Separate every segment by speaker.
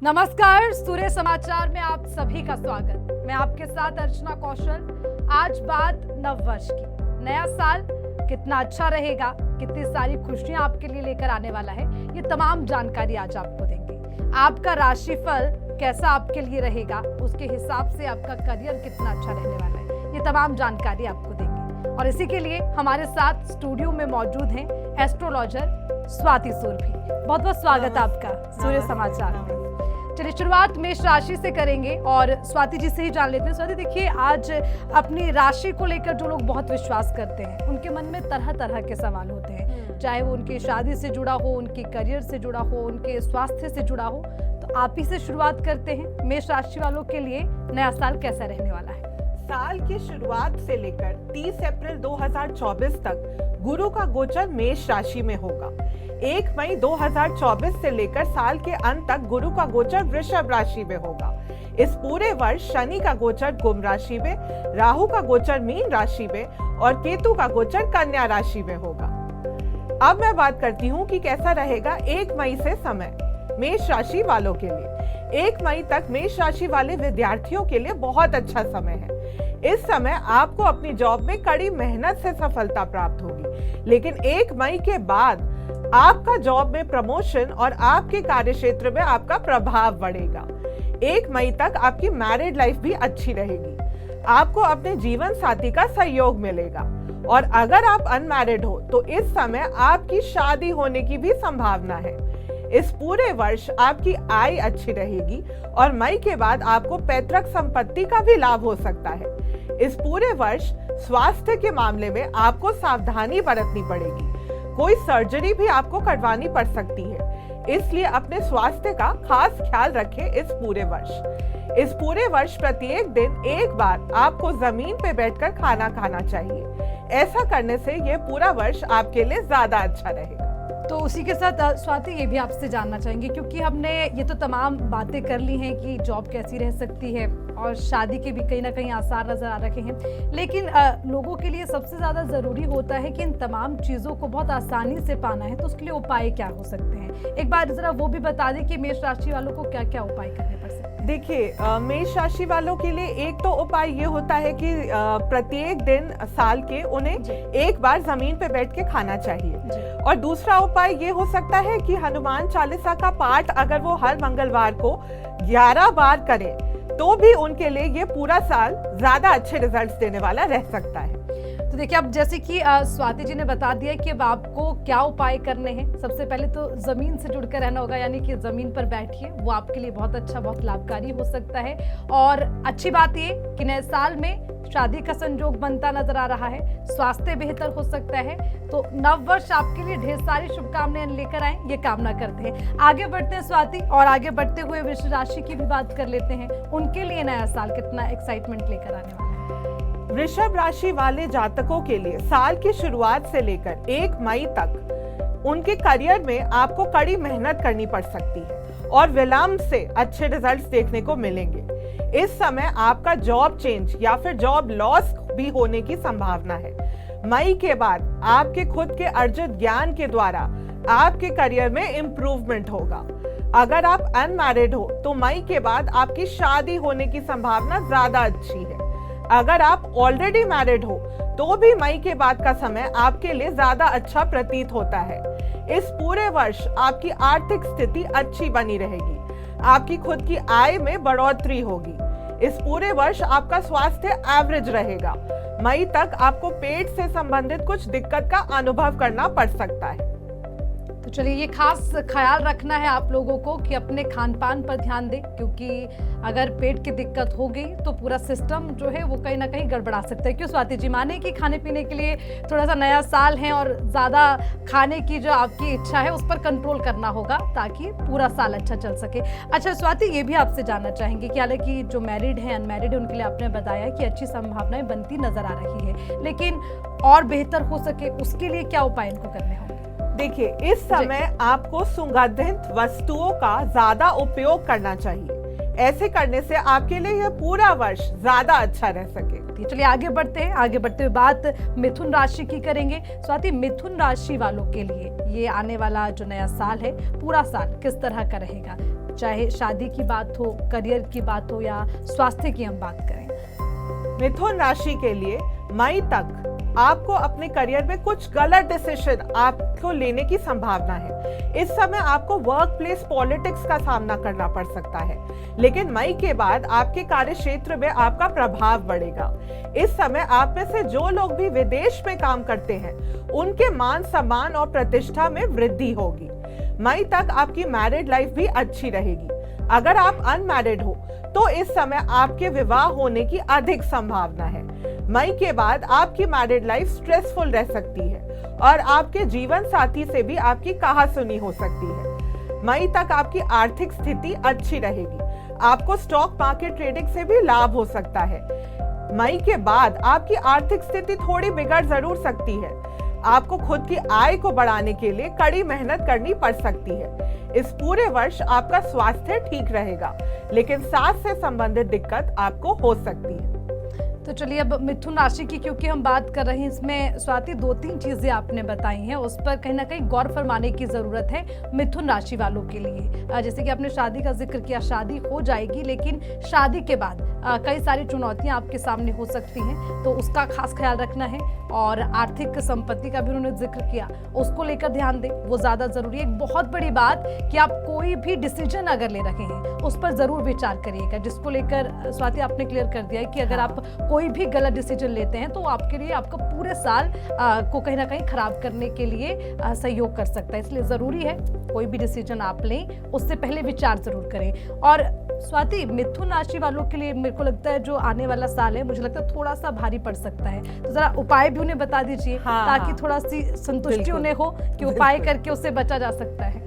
Speaker 1: नमस्कार, सूर्य समाचार में आप सभी का स्वागत। मैं आपके साथ अर्चना कौशल। आज बात नव वर्ष की। नया साल कितना अच्छा रहेगा, कितनी सारी खुशियां आपके लिए लेकर आने वाला है, ये तमाम जानकारी आज आपको देंगे। आपका राशिफल कैसा आपके लिए रहेगा, उसके हिसाब से आपका करियर कितना अच्छा रहने वाला है, ये तमाम जानकारी आपको देंगे। और इसी के लिए हमारे साथ स्टूडियो में मौजूद हैं एस्ट्रोलॉजर स्वाति सुरभि। बहुत बहुत स्वागत आपका सूर्य समाचार में। चलिए शुरुआत मेष राशि से करेंगे और स्वाति जी से ही जान लेते हैं। स्वाति, देखिए आज अपनी राशि को लेकर जो लोग बहुत विश्वास करते हैं, उनके मन में तरह तरह के सवाल होते हैं, चाहे वो उनकी शादी से जुड़ा हो, उनके करियर से जुड़ा हो, उनके स्वास्थ्य से जुड़ा हो। तो आप ही से शुरुआत करते हैं। मेष राशि वालों के लिए नया साल कैसा रहने वाला है?
Speaker 2: साल की शुरुआत से लेकर 30 अप्रैल 2024 तक गुरु का गोचर मेष राशि में होगा। 1 मई 2024 से लेकर साल के अंत तक गुरु का गोचर वृषभ राशि में होगा। इस पूरे वर्ष शनि का गोचर कुंभ राशि में, राहु का गोचर मीन राशि में और केतु का गोचर कन्या राशि में होगा। अब मैं बात करती हूँ कि कैसा रहेगा 1 मई से समय मेष राशि वालों के लिए। 1 मई तक मेष राशि वाले विद्यार्थियों के लिए बहुत अच्छा समय है। इस समय आपको अपनी जॉब में कड़ी मेहनत से सफलता प्राप्त होगी, लेकिन 1 मई के बाद आपका जॉब में प्रमोशन और आपके कार्य क्षेत्र में आपका प्रभाव बढ़ेगा। 1 मई तक आपकी मैरिड लाइफ भी अच्छी रहेगी। आपको अपने जीवन साथी का सहयोग मिलेगा और अगर आप अनमैरिड हो तो इस समय आपकी शादी होने की भी संभावना है। इस पूरे वर्ष आपकी आय अच्छी रहेगी और मई के बाद आपको पैतृक संपत्ति का भी लाभ हो सकता है। इस पूरे वर्ष स्वास्थ्य के मामले में आपको सावधानी बरतनी पड़ेगी। कोई सर्जरी भी आपको करवानी पड़ सकती है, इसलिए अपने स्वास्थ्य का खास ख्याल रखें। इस पूरे वर्ष प्रत्येक दिन एक बार आपको जमीन पे बैठकर खाना खाना चाहिए। ऐसा करने से ये पूरा वर्ष आपके लिए ज्यादा अच्छा रहेगा।
Speaker 1: तो उसी के साथ स्वाति, ये भी आपसे जानना चाहेंगे, क्योंकि हमने ये तो तमाम बातें कर ली हैं कि जॉब कैसी रह सकती है और शादी के भी कहीं ना कहीं आसार नजर आ रखे हैं, लेकिन लोगों के लिए सबसे ज़्यादा ज़रूरी होता है कि इन तमाम चीज़ों को बहुत आसानी से पाना है। तो उसके लिए उपाय क्या हो सकते हैं? एक बार ज़रा वो भी बता दें कि मेष राशि वालों को क्या क्या उपाय करने पड़ सकते हैं।
Speaker 2: देखिए, मेष राशि वालों के लिए एक तो उपाय ये होता है कि प्रत्येक दिन साल के उन्हें एक बार जमीन पे बैठ के खाना चाहिए। और दूसरा उपाय ये हो सकता है कि हनुमान चालीसा का पाठ अगर वो हर मंगलवार को 11 बार करें तो भी उनके लिए ये पूरा साल ज्यादा अच्छे रिजल्ट्स देने वाला रह सकता है।
Speaker 1: तो देखिए, अब जैसे कि स्वाति जी ने बता दिया कि अब आपको क्या उपाय करने हैं। सबसे पहले तो जमीन से जुड़कर रहना होगा, यानी कि जमीन पर बैठिए, वो आपके लिए बहुत अच्छा, बहुत लाभकारी हो सकता है। और अच्छी बात ये कि नए साल में शादी का संयोग बनता नजर आ रहा है, स्वास्थ्य बेहतर हो सकता है। तो नव वर्ष आपके लिए ढेर सारी शुभकामनाएं लेकर आए, ये कामना करते हैं। आगे बढ़ते हैं स्वाति, और आगे बढ़ते हुए वृष राशि की भी बात कर लेते हैं। उनके लिए नया साल कितना एक्साइटमेंट लेकर आने वाला है?
Speaker 2: वृषभ राशि वाले जातकों के लिए साल की शुरुआत से लेकर 1 मई तक उनके करियर में आपको कड़ी मेहनत करनी पड़ सकती है और विलंब से अच्छे रिजल्ट्स देखने को मिलेंगे। इस समय आपका जॉब चेंज या फिर जॉब लॉस भी होने की संभावना है। मई के बाद आपके खुद के अर्जित ज्ञान के द्वारा आपके करियर में इम्प्रूवमेंट होगा। अगर आप अनमैरिड हो तो मई के बाद आपकी शादी होने की संभावना ज्यादा अच्छी है। अगर आप ऑलरेडी मैरिड हो तो भी मई के बाद का समय आपके लिए ज्यादा अच्छा प्रतीत होता है। इस पूरे वर्ष आपकी आर्थिक स्थिति अच्छी बनी रहेगी। आपकी खुद की आय में बढ़ोतरी होगी। इस पूरे वर्ष आपका स्वास्थ्य एवरेज रहेगा। मई तक आपको पेट से संबंधित कुछ दिक्कत का अनुभव करना पड़ सकता है।
Speaker 1: तो चलिए, ये खास ख्याल रखना है आप लोगों को कि अपने खान पान पर ध्यान दें, क्योंकि अगर पेट की दिक्कत हो गई तो पूरा सिस्टम जो है वो कहीं ना कहीं गड़बड़ा सकता है। क्यों स्वाति जी? माने कि खाने पीने के लिए थोड़ा सा नया साल है और ज़्यादा खाने की जो आपकी इच्छा है उस पर कंट्रोल करना होगा ताकि पूरा साल अच्छा चल सके। अच्छा स्वाति, ये भी आपसे जानना चाहेंगे कि हालांकि जो मैरिड हैं, अनमैरिड है, उनके लिए आपने बताया कि अच्छी संभावनाएं बनती नजर आ रही है, लेकिन और बेहतर हो सके उसके लिए क्या उपाय इनको करने होंगे?
Speaker 2: देखिए, इस समय आपको सुगंधित वस्तुओं का ज्यादा उपयोग करना चाहिए। ऐसे करने से आपके लिए यह पूरा वर्ष ज्यादा अच्छा रह सके।
Speaker 1: चलिए आगे बढ़ते हैं। आगे बढ़ते हुए बात मिथुन राशि की करेंगे। स्वाति, मिथुन राशि वालों के लिए ये आने वाला जो नया साल है, पूरा साल किस तरह का रहेगा? चाहे शादी की बात हो, करियर की बात हो या स्वास्थ्य की हम बात करें।
Speaker 2: मिथुन राशि के लिए मई तक आपको अपने करियर में कुछ गलत डिसीजन आपको लेने की संभावना है। इस समय आपको वर्क प्लेस पॉलिटिक्स का सामना करना पड़ सकता है, लेकिन मई के बाद आपके कार्य क्षेत्र में आपका प्रभाव बढ़ेगा। इस समय आप में से जो लोग भी विदेश में काम करते हैं, उनके मान सम्मान और प्रतिष्ठा में वृद्धि होगी। मई तक आपकी मैरिड लाइफ भी अच्छी रहेगी। अगर आप अनमैरिड हो तो इस समय आपके विवाह होने की अधिक संभावना है। मई के बाद आपकी मैरिड लाइफ स्ट्रेसफुल रह सकती है और आपके जीवन साथी से भी आपकी कहासुनी हो सकती है। मई तक आपकी आर्थिक स्थिति अच्छी रहेगी। आपको स्टॉक मार्केट ट्रेडिंग से भी लाभ हो सकता है। मई के बाद आपकी आर्थिक स्थिति थोड़ी बिगड़ जरूर सकती है। आपको खुद की आय को बढ़ाने के लिए कड़ी मेहनत करनी पड़ सकती है। इस पूरे वर्ष आपका स्वास्थ्य ठीक रहेगा, लेकिन सांस से संबंधित दिक्कत आपको हो सकती है।
Speaker 1: तो चलिए अब मिथुन राशि की क्योंकि हम बात कर रहे हैं, इसमें स्वाति 2-3 चीजें आपने बताई हैं, उस पर कहीं ना कहीं गौर फरमाने की जरूरत है मिथुन राशि वालों के लिए। जैसे कि आपने शादी का जिक्र किया, शादी हो जाएगी, लेकिन शादी के बाद कई सारी चुनौतियां आपके सामने हो सकती हैं, तो उसका खास ख्याल रखना है। और आर्थिक संपत्ति का भी उन्होंने जिक्र किया, उसको लेकर ध्यान दें, वो ज्यादा जरूरी है। एक बहुत बड़ी बात कि आप कोई भी डिसीजन अगर ले रहे हैं उस पर जरूर विचार करिएगा, जिसको लेकर स्वाति आपने क्लियर कर दिया है कि अगर आप कोई भी गलत डिसीजन लेते हैं तो आपके लिए आपका पूरे साल को कहीं ना कहीं खराब करने के लिए सहयोग कर सकता है। इसलिए जरूरी है कोई भी डिसीजन आप लें उससे पहले विचार जरूर करें। और स्वाति, मिथुन राशि वालों के लिए मेरे को लगता है जो आने वाला साल है, मुझे लगता है थोड़ा सा भारी पड़ सकता है, तो जरा उपाय भी उन्हें बता दीजिए। ताकि थोड़ा सी संतुष्टि उन्हें हो कि उपाय करके उससे बचा जा सकता है।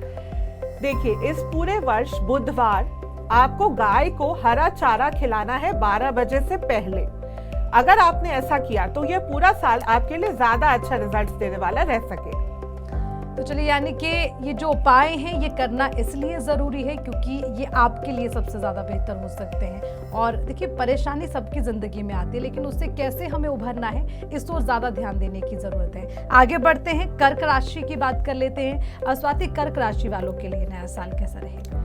Speaker 2: देखिए, इस पूरे वर्ष बुधवार आपको गाय को हरा चारा खिलाना है 12 बजे से पहले। अगर आपने ऐसा किया तो यह पूरा साल आपके लिए ज्यादा अच्छा रिजल्ट देने वाला रह सके।
Speaker 1: तो चलिए, यानी कि ये जो उपाय हैं ये करना इसलिए ज़रूरी है क्योंकि ये आपके लिए सबसे ज़्यादा बेहतर हो सकते हैं। और देखिए, परेशानी सबकी ज़िंदगी में आती है, लेकिन उससे कैसे हमें उभरना है इस ओर ज़्यादा ध्यान देने की ज़रूरत है। आगे बढ़ते हैं, कर्क राशि की बात कर लेते हैं। स्वाति, कर्क राशि वालों के लिए नया साल कैसा रहेगा?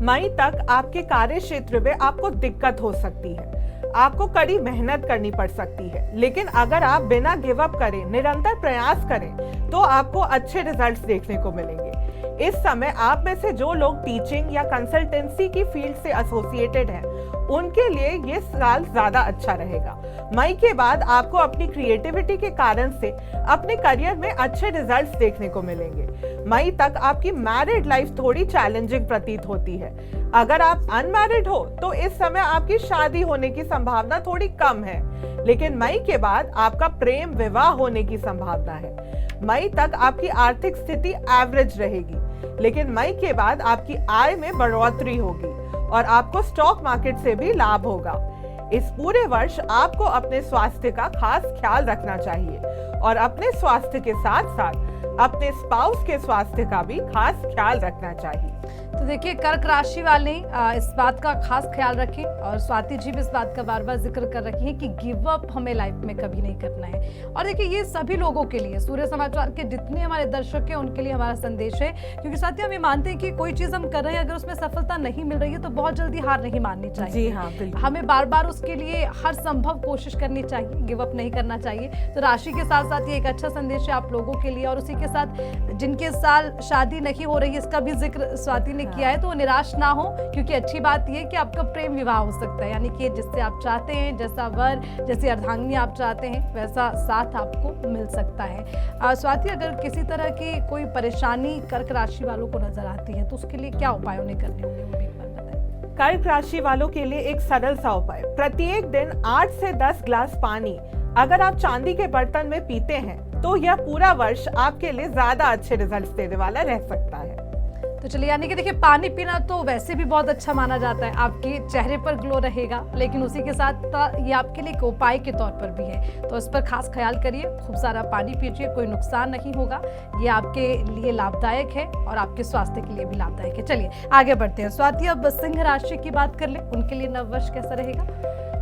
Speaker 2: मई तक आपके कार्य क्षेत्र में आपको दिक्कत हो सकती है। आपको कड़ी मेहनत करनी पड़ सकती है, लेकिन अगर आप बिना गिव अप करें, निरंतर प्रयास करें, तो आपको अच्छे रिजल्ट्स देखने को मिलेंगे। इस समय आप में से जो लोग टीचिंग या कंसल्टेंसी की फील्ड से एसोसिएटेड हैं, उनके लिए ये साल ज्यादा अच्छा रहेगा। मई के बाद आपको अपनी क्रिएटिविटी के कारण से अपने करियर में अच्छे रिजल्ट्स देखने को मिलेंगे। मई तक आपकी मैरिड लाइफ थोड़ी चैलेंजिंग प्रतीत होती है। अगर आप अनमैरिड हो तो इस समय आपकी शादी होने की संभावना थोड़ी कम है, लेकिन मई के बाद आपका प्रेम विवाह होने की संभावना है। मई तक आपकी आर्थिक स्थिति एवरेज रहेगी, लेकिन मई के बाद आपकी आय में बढ़ोतरी होगी और आपको स्टॉक मार्केट से भी लाभ होगा। इस पूरे वर्ष आपको अपने स्वास्थ्य का खास ख्याल रखना चाहिए और अपने स्वास्थ्य के साथ साथ अपने स्पाउस के स्वास्थ्य का भी खास ख्याल रखना चाहिए।
Speaker 1: तो देखिए, कर्क राशि वाले इस बात का खास ख्याल रखें, और स्वाति जी भी इस बात का बार बार जिक्र कर रही हैं कि गिव अप हमें लाइफ में कभी नहीं करना है। और देखिए, ये सभी लोगों के लिए, सूर्य समाचार के जितने हमारे दर्शक हैं उनके लिए हमारा संदेश है, क्योंकि साथी हम ये मानते हैं कि कोई चीज हम कर रहे हैं, अगर उसमें सफलता नहीं मिल रही है तो बहुत जल्दी हार नहीं माननी चाहिए।
Speaker 2: जी हाँ, बिल्कुल।
Speaker 1: हमें बार बार उसके लिए हर संभव कोशिश करनी चाहिए, गिव अप नहीं करना चाहिए। तो राशि के साथ साथ ये एक अच्छा संदेश है आप लोगों के लिए। और उसी के साथ जिनके साल शादी नहीं हो रही है, इसका भी जिक्र स्वाति ने किया है, तो निराश ना हो, क्योंकि अच्छी बात यह कि आपका प्रेम विवाह हो सकता है, यानी कि जिससे आप चाहते हैं, जैसा वर, जैसी अर्धांगिनी आप चाहते हैं, वैसा साथ आपको मिल सकता है। स्वाति, अगर किसी तरह की कोई परेशानी कर्क राशि वालों को नजर आती है तो उसके लिए क्या उपाय उन्हें करने होंगे, वो भी एक बार बताएं।
Speaker 2: कर्क राशि वालों के लिए एक सरल सा उपाय, प्रत्येक दिन 8 से 10 ग्लास पानी अगर आप चांदी के बर्तन में पीते हैं तो यह पूरा वर्ष आपके लिए ज्यादा अच्छे रिजल्ट्स देने वाला रह सकता है।
Speaker 1: तो चलिए, यानी कि देखिए, पानी पीना तो वैसे भी बहुत अच्छा माना जाता है, आपके चेहरे पर ग्लो रहेगा, लेकिन उसी के साथ ये आपके लिए एक उपाय के तौर पर भी है, तो इस पर खास ख्याल करिए। खूब सारा पानी पीजिए, कोई नुकसान नहीं होगा, ये आपके लिए लाभदायक है और आपके स्वास्थ्य के लिए भी लाभदायक है। चलिए आगे बढ़ते हैं। स्वाति, अब सिंह राशि की बात कर ले, उनके लिए नववर्ष कैसा रहेगा?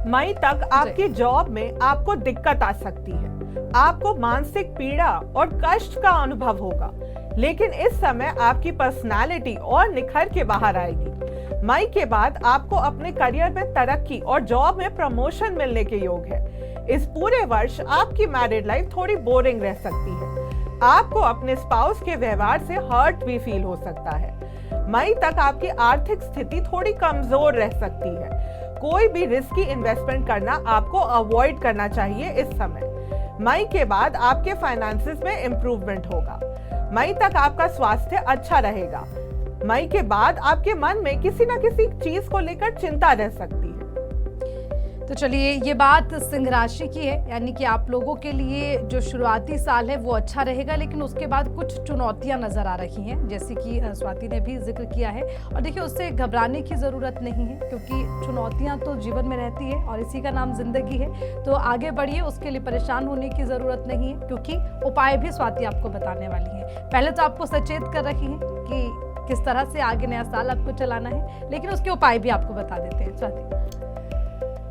Speaker 2: मई तक आपकी जॉब में आपको दिक्कत आ सकती है, आपको मानसिक पीड़ा और कष्ट का अनुभव होगा, लेकिन इस समय आपकी पर्सनालिटी और निखर के बाहर आएगी। मई के बाद आपको अपने करियर में तरक्की और जॉब में प्रमोशन मिलने के योग है। इस पूरे वर्ष आपकी मैरिड लाइफ थोड़ी बोरिंग रह सकती है। आपको अपने स्पाउस के व्यवहार से हर्ट भी फील हो सकता है। मई तक आपकी आर्थिक स्थिति थोड़ी कमजोर रह सकती है। कोई भी रिस्की इन्वेस्टमेंट करना आपको अवॉइड करना चाहिए इस समय। मई के बाद आपके फाइनेंसेस में इंप्रूवमेंट होगा। मई तक आपका स्वास्थ्य अच्छा रहेगा। मई के बाद आपके मन में किसी न किसी चीज को लेकर चिंता रह सकती है।
Speaker 1: तो चलिए, ये बात सिंह राशि की है, यानी कि आप लोगों के लिए जो शुरुआती साल है वो अच्छा रहेगा, लेकिन उसके बाद कुछ चुनौतियां नजर आ रही हैं, जैसे कि स्वाति ने भी जिक्र किया है। और देखिए, उससे घबराने की ज़रूरत नहीं है, क्योंकि चुनौतियां तो जीवन में रहती है और इसी का नाम जिंदगी है। तो आगे बढ़िए, उसके लिए परेशान होने की ज़रूरत नहीं है, क्योंकि उपाय भी स्वाति आपको बताने वाली है। पहले तो आपको सचेत कर रही है कि किस तरह से आगे नया साल आपको चलाना है, लेकिन उसके उपाय भी आपको बता देते हैं। स्वाति,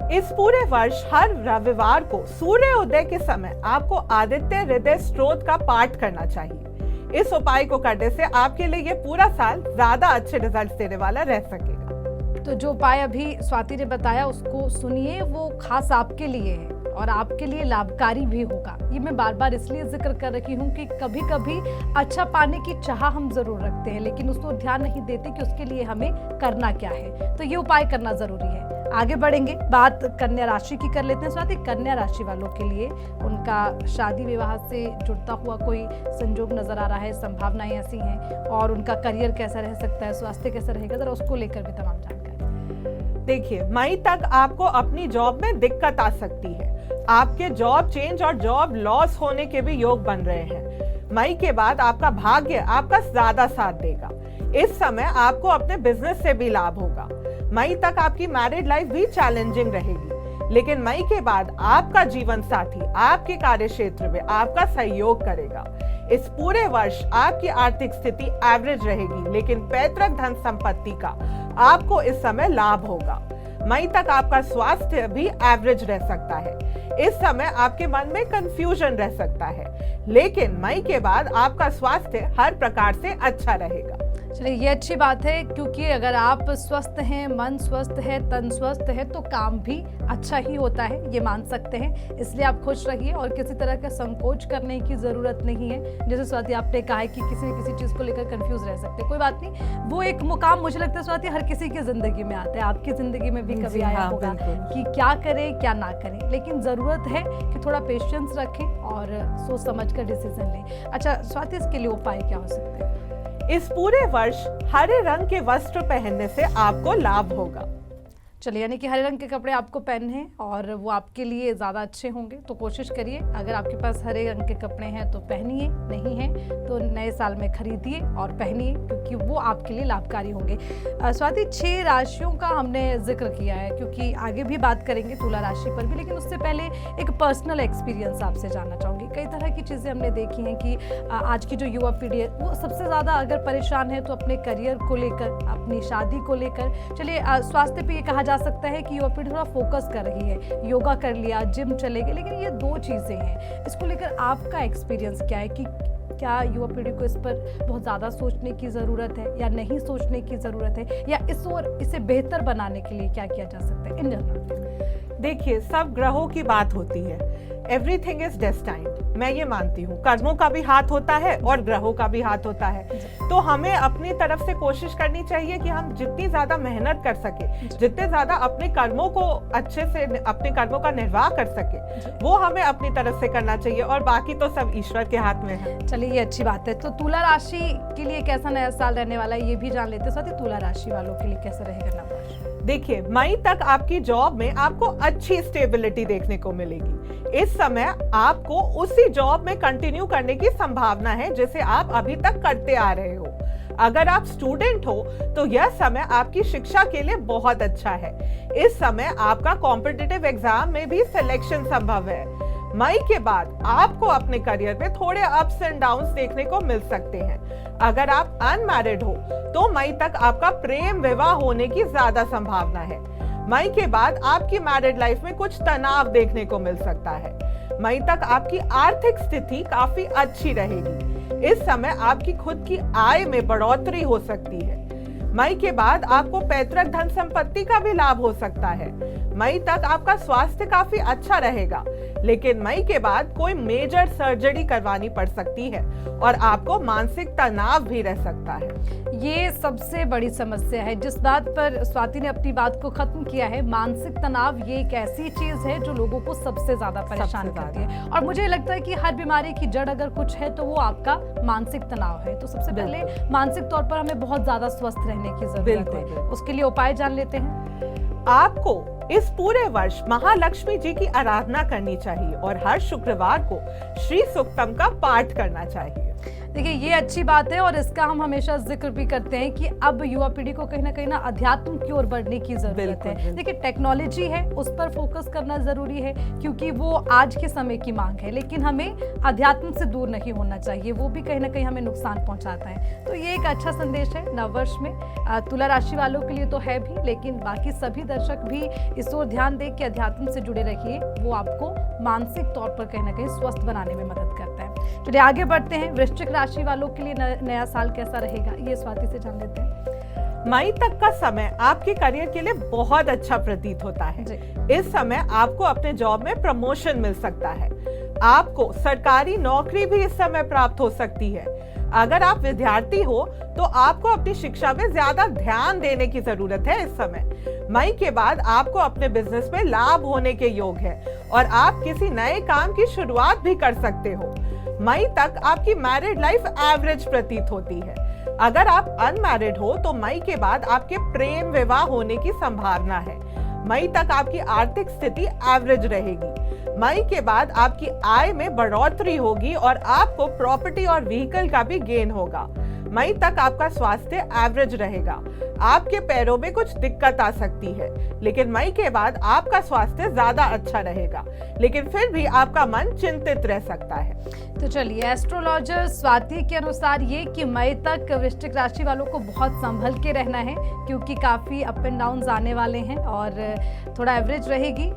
Speaker 2: इस पूरे वर्ष हर रविवार को सूर्योदय के समय आपको आदित्य हृदय स्त्रोत का पाठ करना चाहिए। इस उपाय को करने से आपके लिए ये पूरा साल ज्यादा अच्छे रिजल्ट देने वाला रह सकेगा।
Speaker 1: तो जो उपाय अभी स्वाति ने बताया उसको सुनिए, वो खास आपके लिए है और आपके लिए लाभकारी भी होगा। ये मैं बार बार इसलिए जिक्र कर रही हूँ कि कभी कभी अच्छा पाने की चाह हम जरूर रखते हैं, लेकिन उसको ध्यान नहीं देते कि उसके लिए हमें करना क्या है। तो ये उपाय करना जरूरी है। आगे बढ़ेंगे, बात कन्या राशि की कर लेते हैं। स्वाति, कन्या राशि वालों के लिए उनका शादी विवाह से जुड़ता हुआ कोई संजोग नजर आ रहा है, संभावनाएं ऐसी हैं, और उनका करियर कैसा रह सकता है, स्वास्थ्य कैसा रहेगा, जरा उसको लेकर भी तमाम जानकारी।
Speaker 2: देखिए, मई तक आपको अपनी जॉब में दिक्कत आ सकती है। आपके जॉब चेंज और जॉब लॉस होने के भी योग बन रहे हैं। मई के बाद आपका भाग्य आपका ज्यादा साथ देगा। इस समय आपको अपने बिजनेस से भी लाभ होगा। मई तक आपकी मैरिड लाइफ भी चैलेंजिंग रहेगी, लेकिन मई के बाद आपका जीवन साथी आपके कार्य क्षेत्र में आपका सहयोग करेगा। इस पूरे वर्ष आपकी आर्थिक स्थिति एवरेज रहेगी, लेकिन पैतृक धन संपत्ति का आपको इस समय लाभ होगा। मई तक आपका स्वास्थ्य भी एवरेज रह सकता है। इस समय आपके मन में कंफ्यूजन रह सकता है, लेकिन मई के बाद आपका स्वास्थ्य हर प्रकार से अच्छा रहेगा।
Speaker 1: चलिए, ये अच्छी बात है, क्योंकि अगर आप स्वस्थ हैं, मन स्वस्थ है, तन स्वस्थ है, तो काम भी अच्छा ही होता है, ये मान सकते हैं। इसलिए आप खुश रहिए और किसी तरह का संकोच करने की जरूरत नहीं है। जैसे स्वाति आपने कहा है कि किसी न किसी चीज को लेकर कंफ्यूज रह सकते हैं, कोई बात नहीं। वो एक मुकाम मुझे लगता है स्वाति हर किसी की जिंदगी में आता है। आपकी जिंदगी में भी कभी आया होगा कि क्या करें क्या ना करें, लेकिन जरूरत है कि थोड़ा पेशेंस रखें और सोच समझ कर डिसीजन लें। अच्छा स्वाति, इसके लिए उपाय क्या हो सकते हैं?
Speaker 2: इस पूरे वर्ष हरे रंग के वस्त्र पहनने से आपको लाभ होगा।
Speaker 1: चलिए, यानी कि हरे रंग के कपड़े आपको पहनने हैं और वो आपके लिए ज़्यादा अच्छे होंगे, तो कोशिश करिए। अगर आपके पास हरे रंग के कपड़े हैं तो पहनिए, नहीं है तो नए साल में खरीदिए और पहनिए, क्योंकि वो आपके लिए लाभकारी होंगे। स्वाति, 6 राशियों का हमने जिक्र किया है, क्योंकि आगे भी बात करेंगे तुला राशि पर भी, लेकिन उससे पहले एक पर्सनल एक्सपीरियंस आपसे जानना चाहूँगी। कई तरह की चीज़ें हमने देखी हैं कि आज की जो युवा पीढ़ी है वो सबसे ज़्यादा अगर परेशान है तो अपने करियर को लेकर, अपनी शादी को लेकर। चलिए, स्वास्थ्य पे ये कहा जा सकता है कि युवा पीढ़ी थोड़ा फोकस कर रही है, योगा कर लिया, जिम चले गए, लेकिन ये 2 चीजें हैं। इसको लेकर आपका एक्सपीरियंस क्या है कि क्या युवा पीढ़ी को इस पर बहुत ज़्यादा सोचने की ज़रूरत है या नहीं सोचने की ज़रूरत है, या इसे बेहतर बनाने के लिए क्या किया जा सकता है इन जनरल?
Speaker 2: देखिए, सब ग्रहों की बात होती है। एवरीथिंग इज डेस्टाइन्ड, मैं ये मानती हूँ। कर्मों का भी हाथ होता है और ग्रहों का भी हाथ होता है। तो हमें अपनी तरफ से कोशिश करनी चाहिए कि हम जितनी ज्यादा मेहनत कर सके, जितने ज्यादा अपने कर्मों को अच्छे से, अपने कर्मों का निर्वाह कर सके, वो हमें अपनी तरफ से करना चाहिए, और बाकी तो सब ईश्वर के हाथ में है।
Speaker 1: चलिए, ये अच्छी बात है। तो तुला राशि के लिए कैसा नया साल रहने वाला है ये भी जान लेते हैं। साथ ही तुला राशि वालों के लिए कैसा रहेगा नया वर्ष?
Speaker 2: देखिए, मई तक आपकी जॉब में आपको अच्छी स्टेबिलिटी देखने को मिलेगी। इस समय आपको उसी जॉब में कंटिन्यू करने की संभावना है जिसे आप अभी तक करते आ रहे हो। अगर आप स्टूडेंट हो तो यह समय आपकी शिक्षा के लिए बहुत अच्छा है। इस समय आपका कॉम्पिटिटिव एग्जाम में भी सिलेक्शन संभव है। मई के बाद आपको अपने करियर में थोड़े अप्स एंड डाउन्स देखने को मिल सकते हैं। अगर आप अनमैरिड हो तो मई तक आपका प्रेम विवाह होने की ज्यादा संभावना है। मई के बाद आपकी मैरिड लाइफ में कुछ तनाव देखने को मिल सकता है। मई तक आपकी आर्थिक स्थिति काफी अच्छी रहेगी। इस समय आपकी खुद की आय में बढ़ोतरी हो सकती है। मई के बाद आपको पैतृक धन संपत्ति का भी लाभ हो सकता है। मई तक आपका स्वास्थ्य काफी अच्छा रहेगा, लेकिन मई के बाद कोई मेजर सर्जरी करवानी पड़ सकती है और आपको मानसिक तनाव भी रह सकता है।
Speaker 1: ये सबसे बड़ी समस्या है। जिस बात पर स्वाति ने अपनी बात को खत्म किया है, मानसिक तनाव, ये एक ऐसी चीज है जो लोगों को सबसे ज्यादा परेशान करती है। और मुझे लगता है कि हर बीमारी की जड़ अगर कुछ है तो वो आपका मानसिक तनाव है। तो सबसे पहले मानसिक तौर पर हमें बहुत ज्यादा स्वस्थ रहने की जरूरत है। उसके लिए उपाय जान लेते हैं।
Speaker 2: आपको इस पूरे वर्ष महालक्ष्मी जी की आराधना करनी चाहिए और हर शुक्रवार को श्री सूक्तम का पाठ करना चाहिए।
Speaker 1: देखिए, ये अच्छी बात है और इसका हम हमेशा जिक्र भी करते हैं कि अब युवा पीढ़ी को कहीं ना अध्यात्म की ओर बढ़ने की जरूरत है। देखिए, टेक्नोलॉजी है, उस पर फोकस करना जरूरी है क्योंकि वो आज के समय की मांग है, लेकिन हमें अध्यात्म से दूर नहीं होना चाहिए। वो भी कहीं ना कहीं हमें नुकसान पहुंचाता है। तो ये एक अच्छा संदेश है नववर्ष में। तुला राशि वालों के लिए तो है भी, लेकिन बाकी सभी दर्शक भी इस ओर ध्यान दें कि अध्यात्म से जुड़े रहिए। वो आपको मानसिक तौर पर कहीं ना कहीं स्वस्थ बनाने में मदद करता है। चलिए आगे बढ़ते हैं। वृश्चिक राशि वालों के लिए नया साल कैसा रहेगा, ये स्वाति से जान लेते हैं।
Speaker 2: मई तक का समय आपके करियर के लिए बहुत अच्छा प्रतीत होता है। इस समय आपको अपने जॉब में प्रमोशन मिल सकता है। आपको सरकारी नौकरी भी इस समय प्राप्त हो सकती है। अगर आप विद्यार्थी हो तो आपको अपनी शिक्षा में ज्यादा ध्यान देने की जरूरत है। इस समय मई के बाद आपको अपने बिजनेस में लाभ होने के योग है और आप किसी नए काम की शुरुआत भी कर सकते हो। मई तक आपकी मैरिड लाइफ एवरेज प्रतीत होती है। अगर आप अनमैरिड हो तो मई के बाद आपके प्रेम विवाह होने की संभावना है। मई तक आपकी आर्थिक स्थिति एवरेज रहेगी। मई के बाद आपकी आय में बढ़ोतरी होगी और आपको प्रॉपर्टी और व्हीकल का भी गेन होगा। मई तक आपका स्वास्थ्य एवरेज रहेगा। आपके पैरों में कुछ दिक्कत आ सकती है, लेकिन मई के बाद आपका स्वास्थ्य ज्यादा अच्छा रहेगा, लेकिन फिर भी आपका मन चिंतित रह सकता है।
Speaker 1: तो चलिए, एस्ट्रोलॉजर स्वाति के अनुसार ये कि मई तक वृश्चिक राशि वालों को बहुत संभल के रहना है क्योंकि काफ़ी अप एंड डाउन आने वाले हैं और थोड़ा एवरेज रहेगी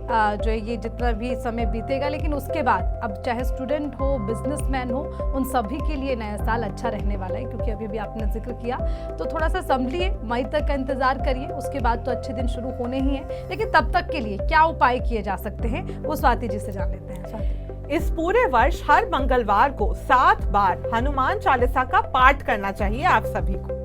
Speaker 1: जो ये जितना भी समय बीतेगा। लेकिन उसके बाद अब चाहे स्टूडेंट हो, बिजनेसमैन हो, उन सभी के लिए नया साल अच्छा रहने वाला है क्योंकि अभी भी आपने जिक्र किया। तो थोड़ा सा संभलिए, मई तक का इंतजार करिए, उसके बाद तो अच्छे दिन शुरू होने ही हैं। लेकिन तब तक के लिए क्या उपाय किए जा सकते हैं वो स्वाति जी से जान लेते हैं। स्वाति,
Speaker 2: इस पूरे वर्ष हर मंगलवार को 7 बार हनुमान चालीसा का पाठ करना चाहिए आप सभी को।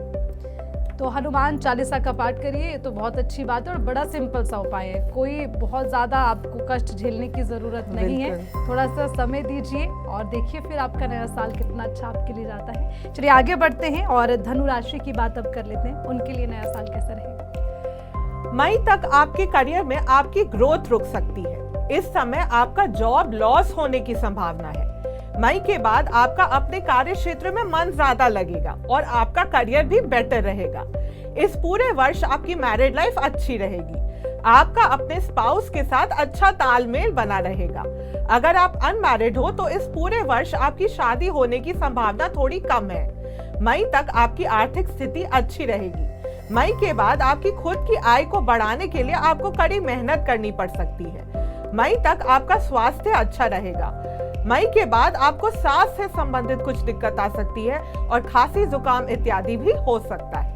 Speaker 1: तो हनुमान चालीसा का पाठ करिए, ये तो बहुत अच्छी बात है और बड़ा सिंपल सा उपाय है। कोई बहुत ज्यादा आपको कष्ट झेलने की जरूरत नहीं है। थोड़ा सा समय दीजिए और देखिए फिर आपका नया साल कितना अच्छा आपके लिए जाता है। चलिए आगे बढ़ते हैं और धनु राशि की बात अब कर लेते हैं। उनके लिए नया साल कैसा रहेगा?
Speaker 2: मई तक आपके करियर में आपकी ग्रोथ रुक सकती है। इस समय आपका जॉब लॉस होने की संभावना है। मई के बाद आपका अपने कार्य क्षेत्र में मन ज्यादा लगेगा और आपका करियर भी बेटर रहेगा। इस पूरे वर्ष आपकी मैरिड लाइफ अच्छी रहेगी। आपका अपने स्पाउस के साथ अच्छा तालमेल बना रहेगा। अगर आप अनमैरिड हो तो इस पूरे वर्ष आपकी शादी होने की संभावना थोड़ी कम है। मई तक आपकी आर्थिक स्थिति अच्छी रहेगी। मई के बाद आपकी खुद की आय को बढ़ाने के लिए आपको कड़ी मेहनत करनी पड़ सकती है। मई तक आपका स्वास्थ्य अच्छा रहेगा। मई के बाद आपको सांस से संबंधित कुछ दिक्कत आ सकती है और खांसी, जुकाम इत्यादि भी हो सकता है।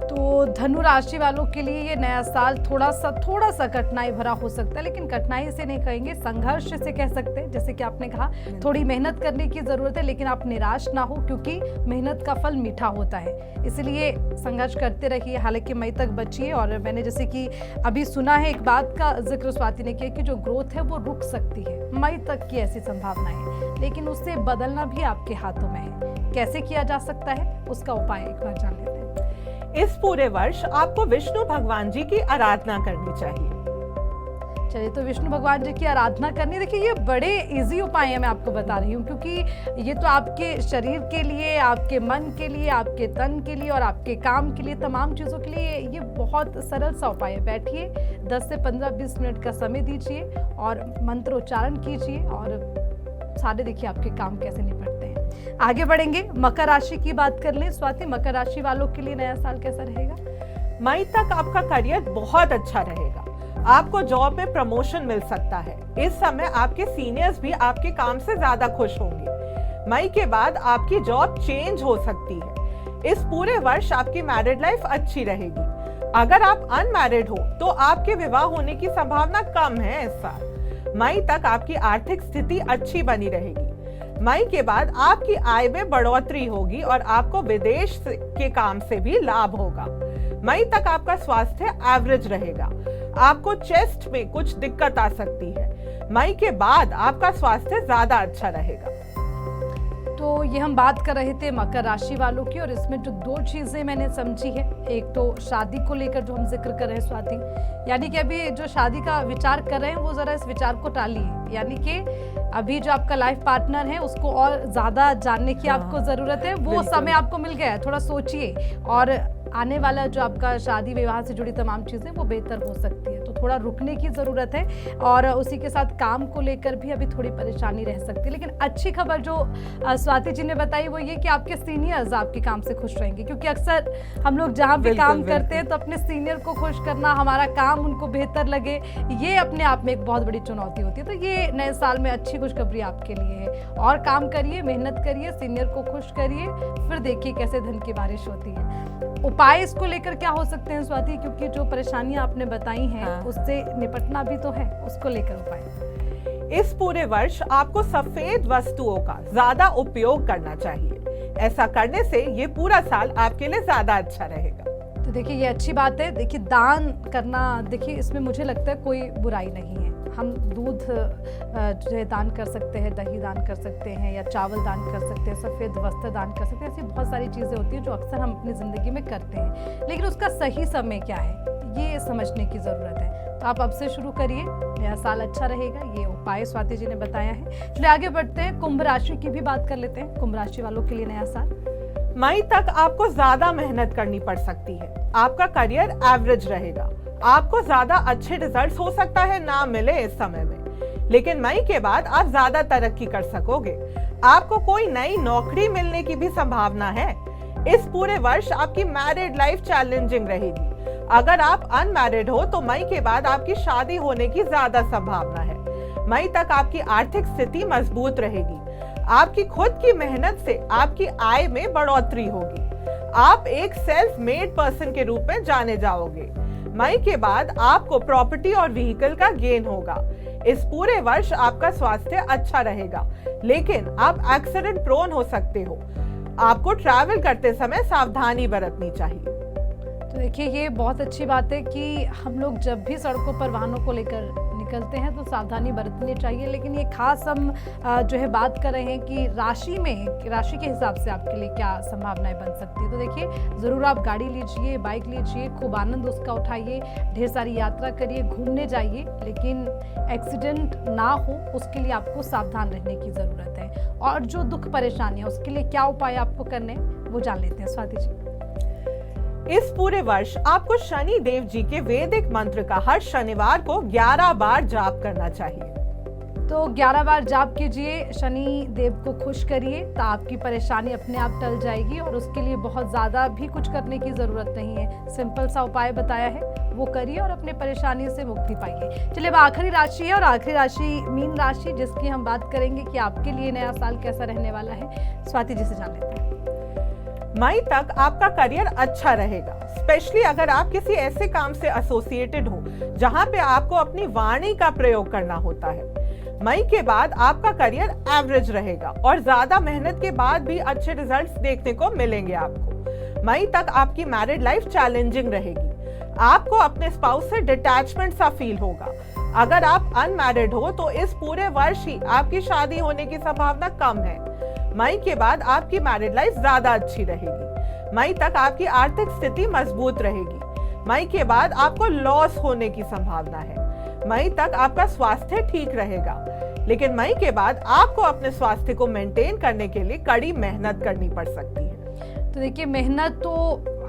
Speaker 1: तो धनु राशि वालों के लिए ये नया साल थोड़ा सा कठिनाई भरा हो सकता है, लेकिन कठिनाई से नहीं कहेंगे, संघर्ष से कह सकते हैं। जैसे कि आपने कहा थोड़ी मेहनत करने की जरूरत है, लेकिन आप निराश ना हो क्योंकि मेहनत का फल मीठा होता है। इसलिए संघर्ष करते रहिए। हालांकि मई तक बचिए और मैंने जैसे कि अभी सुना है, एक बात का जिक्र स्वाति ने किया कि जो ग्रोथ है वो रुक सकती है। मई तक की ऐसी संभावना है, लेकिन उससे बदलना भी आपके हाथों में है। कैसे किया जा सकता है उसका उपाय एक बार जान लेते हैं।
Speaker 2: इस पूरे वर्ष आपको विष्णु भगवान जी की आराधना करनी चाहिए।
Speaker 1: चलिए, तो विष्णु भगवान जी की आराधना करनी, देखिए ये बड़े इजी उपाय हैं, मैं आपको बता रही हूँ क्योंकि ये तो आपके शरीर के लिए, आपके मन के लिए, आपके तन के लिए और आपके काम के लिए, तमाम चीज़ों के लिए ये बहुत सरल सा उपाय है। बैठिए, 10 से 15-20 मिनट का समय दीजिए और मंत्रोच्चारण कीजिए और सारे देखिए आपके काम कैसे निपटते हैं। आगे बढ़ेंगे, मकर राशि की बात कर लें। स्वाति, मकर राशि वालों के लिए नया साल कैसा रहेगा?
Speaker 2: मई तक आपका करियर बहुत अच्छा रहेगा। आपको जॉब में प्रमोशन मिल सकता है। इस समय आपके सीनियर्स भी आपके काम से ज्यादा खुश होंगे। मई के बाद आपकी जॉब चेंज हो सकती है। इस पूरे वर्ष आपकी मैरिड लाइफ अच्छी रहेगी। अगर आप अनमैरिड हो तो आपके विवाह होने की संभावना कम है इस साल। मई तक आपकी आर्थिक स्थिति अच्छी बनी रहेगी। मई के बाद आपकी आय में बढ़ोतरी होगी और आपको विदेश के काम से भी लाभ होगा। मई तक आपका स्वास्थ्य एवरेज रहेगा। आपको चेस्ट में कुछ दिक्कत आ सकती है। मई के बाद आपका स्वास्थ्य ज्यादा अच्छा रहेगा।
Speaker 1: तो ये हम बात कर रहे थे मकर राशि वालों की, और इसमें जो दो चीज़ें मैंने समझी है, एक तो शादी को लेकर जो हम जिक्र कर रहे हैं स्वाति, यानी कि अभी जो शादी का विचार कर रहे हैं वो ज़रा इस विचार को टालिए। यानी कि अभी जो आपका लाइफ पार्टनर है उसको और ज़्यादा जानने की आपको ज़रूरत है। वो समय आपको मिल गया है, थोड़ा सोचिए, और आने वाला जो आपका शादी विवाह से जुड़ी तमाम चीज़ें वो बेहतर हो सकती है। तो थोड़ा रुकने की ज़रूरत है, और उसी के साथ काम को लेकर भी अभी थोड़ी परेशानी रह सकती है। लेकिन अच्छी खबर जो स्वाति जी ने बताई वो ये कि आपके सीनियर्स आपके काम से खुश रहेंगे, क्योंकि अक्सर हम लोग जहाँ भी काम करते हैं तो अपने सीनियर को खुश करना, हमारा काम उनको बेहतर लगे, ये अपने आप में एक बहुत बड़ी चुनौती होती है। तो ये नए साल में अच्छी खुशखबरी आपके लिए है। और काम करिए, मेहनत करिए, सीनियर को खुश करिए, फिर देखिए कैसे धन की बारिश होती है। उपाय इसको लेकर क्या हो सकते हैं स्वाति, क्योंकि जो परेशानियां आपने बताई हैं उससे निपटना भी तो है, उसको लेकर उपाय।
Speaker 2: इस पूरे वर्ष आपको सफेद वस्तुओं का ज्यादा उपयोग करना चाहिए। ऐसा करने से ये पूरा साल आपके लिए ज्यादा अच्छा रहेगा।
Speaker 1: तो देखिए ये अच्छी बात है। देखिए दान करना, देखिए इसमें मुझे लगता है कोई बुराई नहीं है। हम दूध जो है दान कर सकते हैं, दही दान कर सकते हैं, या चावल दान कर सकते हैं, सफ़ेद वस्त्र दान कर सकते हैं। ऐसी बहुत सारी चीज़ें होती हैं जो अक्सर हम अपनी ज़िंदगी में करते हैं, लेकिन उसका सही समय क्या है ये समझने की ज़रूरत है। तो आप अब से शुरू करिए, नया साल अच्छा रहेगा। ये उपाय स्वाति जी ने बताया है। चलिए आगे बढ़ते हैं, कुंभ राशि की भी बात कर लेते हैं। कुंभ राशि वालों के लिए नया साल।
Speaker 2: मई तक आपको ज्यादा मेहनत करनी पड़ सकती है। आपका करियर एवरेज रहेगा। आपको ज्यादा अच्छे रिजल्ट्स हो सकता है ना मिले इस समय में, लेकिन मई के बाद आप ज्यादा तरक्की कर सकोगे। आपको कोई नई नौकरी मिलने की भी संभावना है। इस पूरे वर्ष आपकी मैरिड लाइफ चैलेंजिंग रहेगी। अगर आप अनमैरिड हो तो मई के बाद आपकी शादी होने की ज्यादा संभावना है। मई तक आपकी आर्थिक स्थिति मजबूत रहेगी। आपकी खुद की मेहनत से आपकी आय में बढ़ोतरी होगी। आप एक सेल्फ मेड पर्सन के रूप में जाने जाओगे। मई के बाद आपको प्रॉपर्टी और व्हीकल का गेन होगा। इस पूरे वर्ष आपका स्वास्थ्य अच्छा रहेगा, लेकिन आप एक्सीडेंट प्रोन हो सकते हो। आपको ट्रैवल करते समय सावधानी बरतनी चाहिए।
Speaker 1: तो देखिए ये बहुत अच्छी बात है कि हम लोग जब भी सड़कों पर वाहनों को लेकर निकलते हैं तो सावधानी बरतनी चाहिए। लेकिन ये खास हम जो है बात कर रहे हैं कि राशि के हिसाब से आपके लिए क्या संभावनाएं बन सकती है। तो देखिए ज़रूर आप गाड़ी लीजिए, बाइक लीजिए, खूब आनंद उसका उठाइए, ढेर सारी यात्रा करिए, घूमने जाइए, लेकिन एक्सीडेंट ना हो उसके लिए आपको सावधान रहने की ज़रूरत है। और जो दुख परेशानी है उसके लिए क्या उपाय आपको करने हैं वो जान लेते हैं स्वाति जी।
Speaker 2: इस पूरे वर्ष आपको शनि देव जी के वैदिक मंत्र का हर शनिवार को 11 बार जाप करना चाहिए।
Speaker 1: तो 11 बार जाप कीजिए, शनि देव को खुश करिए, तो आपकी परेशानी अपने आप टल जाएगी और उसके लिए बहुत ज़्यादा भी कुछ करने की ज़रूरत नहीं है। सिंपल सा उपाय बताया है वो करिए और अपने परेशानी से मुक्ति पाइए। चलिए अब आखिरी राशि है, और आखिरी राशि मीन राशि, जिसकी हम बात करेंगे कि आपके लिए नया साल कैसा रहने वाला है। स्वाति जी से जान लेते हैं।
Speaker 2: मई तक आपका करियर अच्छा रहेगा, स्पेशली अगर आप किसी ऐसे काम से एसोसिएटेड हो जहां पे आपको अपनी वाणी का प्रयोग करना होता है। मई के बाद आपका करियर एवरेज रहेगा और ज्यादा मेहनत के बाद भी अच्छे रिजल्ट्स देखने को मिलेंगे आपको। मई तक आपकी मैरिड लाइफ चैलेंजिंग रहेगी। आपको अपने स्पाउस से डिटैचमेंट सा फील होगा। अगर आप अनमैरिड हो तो इस पूरे वर्ष ही आपकी शादी होने की संभावना कम है। मई के बाद आपकी मैरिड लाइफ ज्यादा अच्छी रहेगी। मई तक आपकी आर्थिक स्थिति मजबूत रहेगी। मई के बाद आपको लॉस होने की संभावना है। मई तक आपका स्वास्थ्य ठीक रहेगा, लेकिन मई के बाद आपको अपने स्वास्थ्य को मेंटेन करने के लिए कड़ी मेहनत करनी पड़ सकती है।
Speaker 1: तो देखिए मेहनत तो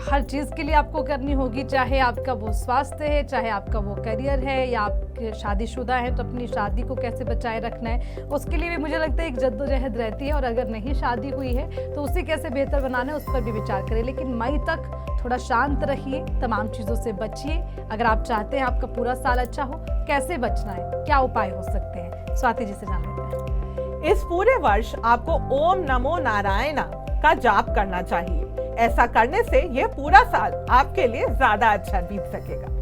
Speaker 1: हर चीज़ के लिए आपको करनी होगी, चाहे आपका वो स्वास्थ्य है, चाहे आपका वो करियर है, या आप शादीशुदा हैं तो अपनी शादी को कैसे बचाए रखना है, उसके लिए भी मुझे लगता है एक जद्दोजहद रहती है। और अगर नहीं शादी हुई है तो उसे कैसे बेहतर बनाना है उस पर भी विचार करें। लेकिन मई तक थोड़ा शांत रहिए, तमाम चीज़ों से बचिए। अगर आप चाहते हैं आपका पूरा साल अच्छा हो, कैसे बचना है, क्या उपाय हो सकते हैं, स्वाति जी से जान लेते हैं।
Speaker 2: इस पूरे वर्ष आपको ओम नमो नारायण का जाप करना चाहिए। ऐसा करने से यह पूरा साल आपके लिए ज्यादा अच्छा बीत सकेगा।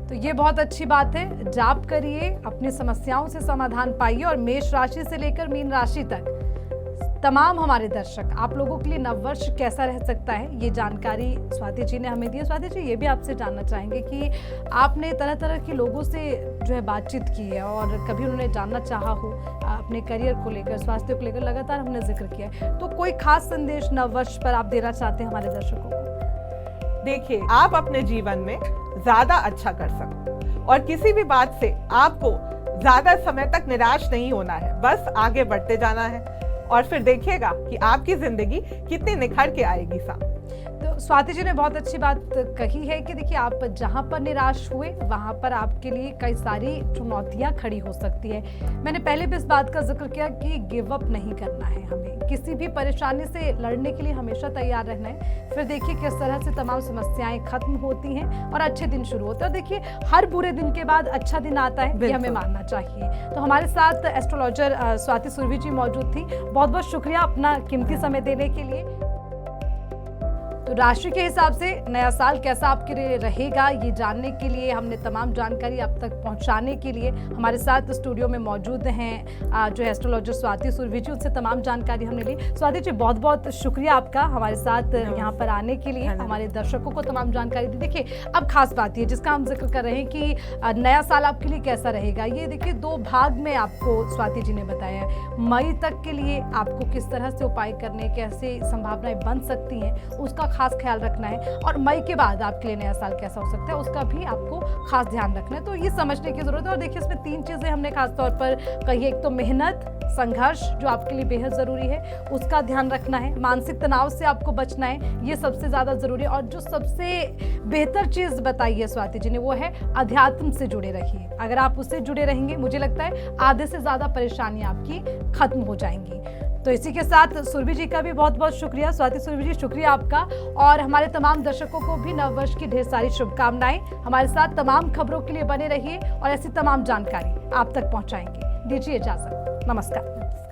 Speaker 1: तो ये बहुत अच्छी बात है। जाप करिए, अपनी समस्याओं से समाधान पाइए और मेष राशि से लेकर मीन राशि तक तमाम हमारे दर्शक, आप लोगों के लिए नववर्ष कैसा रह सकता है, ये जानकारी स्वाति जी ने हमें दी। स्वाति जी, ये भी आपसे जानना चाहेंगे कि आपने तरह तरह के लोगों से जो है बातचीत की है और कभी उन्होंने जानना चाहा हो अपने करियर को लेकर, स्वास्थ्य को लेकर, लगातार हमने जिक्र किया है, तो कोई खास संदेश नववर्ष पर आप देना चाहते हैं हमारे दर्शकों को?
Speaker 2: देखिए, आप अपने जीवन में ज्यादा अच्छा कर सको और किसी भी बात से आपको ज्यादा समय तक निराश नहीं होना है, बस आगे बढ़ते जाना है और फिर देखिएगा कि आपकी जिंदगी कितनी निखर के आएगी सामने।
Speaker 1: तो स्वाति जी ने बहुत अच्छी बात कही है कि देखिए, आप जहां पर निराश हुए वहां पर आपके लिए कई सारी चुनौतियां खड़ी हो सकती है। मैंने पहले भी इस बात का जिक्र किया कि गिव अप नहीं करना है, हमें किसी भी परेशानी से लड़ने के लिए हमेशा तैयार रहना है। फिर देखिए किस तरह से तमाम समस्याएं खत्म होती हैं और अच्छे दिन शुरू होते हैं। और देखिए, हर बुरे दिन के बाद अच्छा दिन आता है, ये हमें मानना चाहिए। तो हमारे साथ एस्ट्रोलॉजर स्वाति सुरभि जी मौजूद थी। बहुत बहुत शुक्रिया अपना कीमती समय देने के लिए। तो राशि के हिसाब से नया साल कैसा आपके लिए रहेगा, ये जानने के लिए, हमने तमाम जानकारी आप तक पहुंचाने के लिए हमारे साथ स्टूडियो में मौजूद हैं जो एस्ट्रोलॉजर स्वाति सुरभि जी, उनसे तमाम जानकारी हमने ली। स्वाति जी, बहुत बहुत शुक्रिया आपका हमारे साथ यहाँ पर आने के लिए, हमारे दर्शकों को तमाम जानकारी दी। देखिए, अब खास बात ये जिसका हम जिक्र कर रहे हैं कि नया साल आपके लिए कैसा रहेगा, ये देखिए 2 भाग में आपको स्वाति जी ने बताया है। मई तक के लिए आपको किस तरह से उपाय करने, कैसे संभावनाएं बन सकती हैं, उसका खास ख्याल रखना है और मई के बाद आपके लिए नया साल कैसा हो सकता है उसका भी आपको खास ध्यान रखना है। तो ये समझने की जरूरत है। और देखिए, इसमें 3 चीजें हमने खास तौर पर कही है। एक तो मेहनत, संघर्ष जो आपके लिए बेहद जरूरी है, उसका ध्यान रखना है। मानसिक तनाव से आपको बचना है, ये सबसे ज्यादा जरूरी है। और जो सबसे बेहतर चीज बताई है स्वाति जी ने, वो है अध्यात्म से जुड़े रहिए। अगर आप उससे जुड़े रहेंगे, मुझे लगता है आधे से ज्यादा परेशानी आपकी खत्म हो जाएंगी। तो इसी के साथ सुरभि जी का भी बहुत बहुत शुक्रिया। स्वाति सुरभि जी, शुक्रिया आपका। और हमारे तमाम दर्शकों को भी नववर्ष की ढेर सारी शुभकामनाएं। हमारे साथ तमाम खबरों के लिए बने रहिए और ऐसी तमाम जानकारी आप तक पहुंचाएंगे। दीजिए इजाजत, नमस्कार।